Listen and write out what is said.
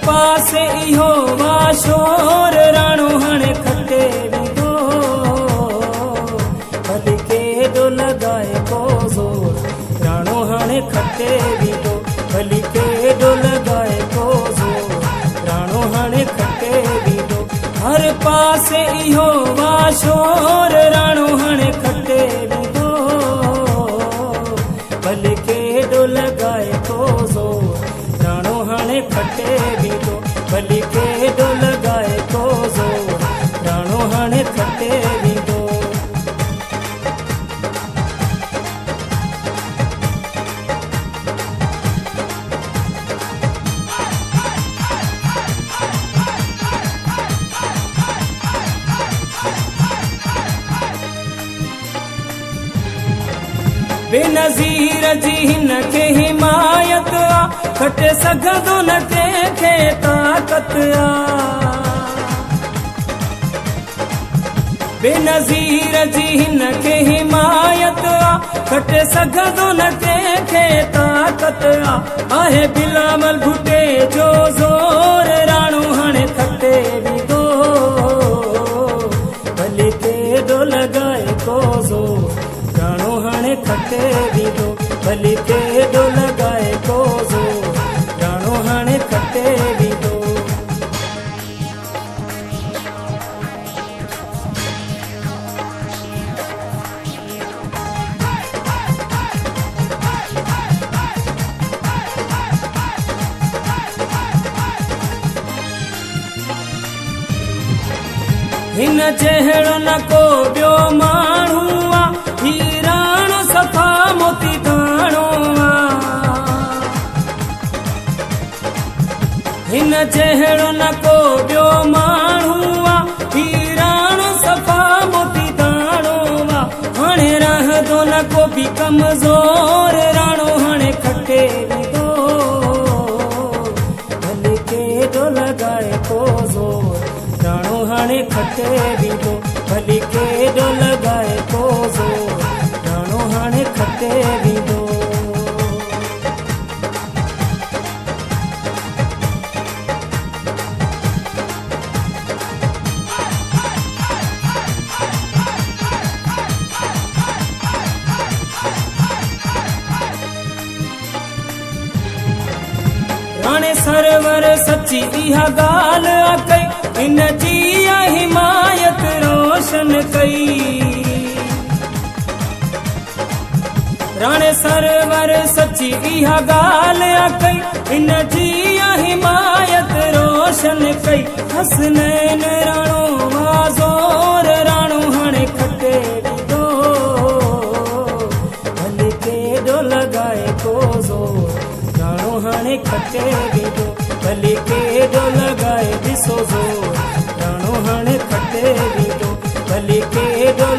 पासे इहो वाशोर राणो हाणे खटे विधो भली केॾो लॻाए को ज़ोर राणो हाणे खटे विधो भली केॾो लॻाए को ज़ोर राणो हाणे खटे विधो हर पासे इहो वाशोर राणो हाणे खटे विधो भली केॾो लॻाए को ज़ोर राणो हाणे खटे विधो भली केॾो लॻाए को ज़ोर राणो हाणे खटे विधो बेनज़ीर जी हिन खे हिमायत आ खटे सघंदो न कंहिंखे ताक़त आ बेनज़ीर जी हिन खे हिमायत आ खटे सघंदो न कंहिंखे ताक़त आहे बिलावल भुटे जो ज़ोर राणो हाणे खटे विधो भली केॾो लॻाए को ज़ोर राणो हाणे खटे विधो भली केॾो लॻाए को ज़ोर राणो हाणे खटे विधो हिन जहिड़ो न को ॿियो माण्हू आ ही राणो सफ़ा मोती दाणो आ हिन जहिड़ो न को ॿियो माण्हू आ ही राणो सफ़ा मोती दाणो आ हाणे रहंदो न को बि कमज़ोर राणो हाणे खटे विधो भली केॾो लॻाए को ज़ोर राणो हाणे खटे विधो भली केॾो लॻाए को ज़ोर राणो हाणे खटे विधो राणे सरवर सची इहा ॻाल्हि आ कई हिन जी हिमायत रोशन कई राणे सरवर सची इहा ॻाल्हि आ कई हिन जी हिमायत रोशन कई हसनैन राणो वाज़ोर राणो हाणे खटे विधो भली केॾो लॻाए को ज़ोर राणो हाणे खटे विधो भली केॾो लॻाए ॾिसो ज़ोर राणो हाणे खटे विधो भली केॾो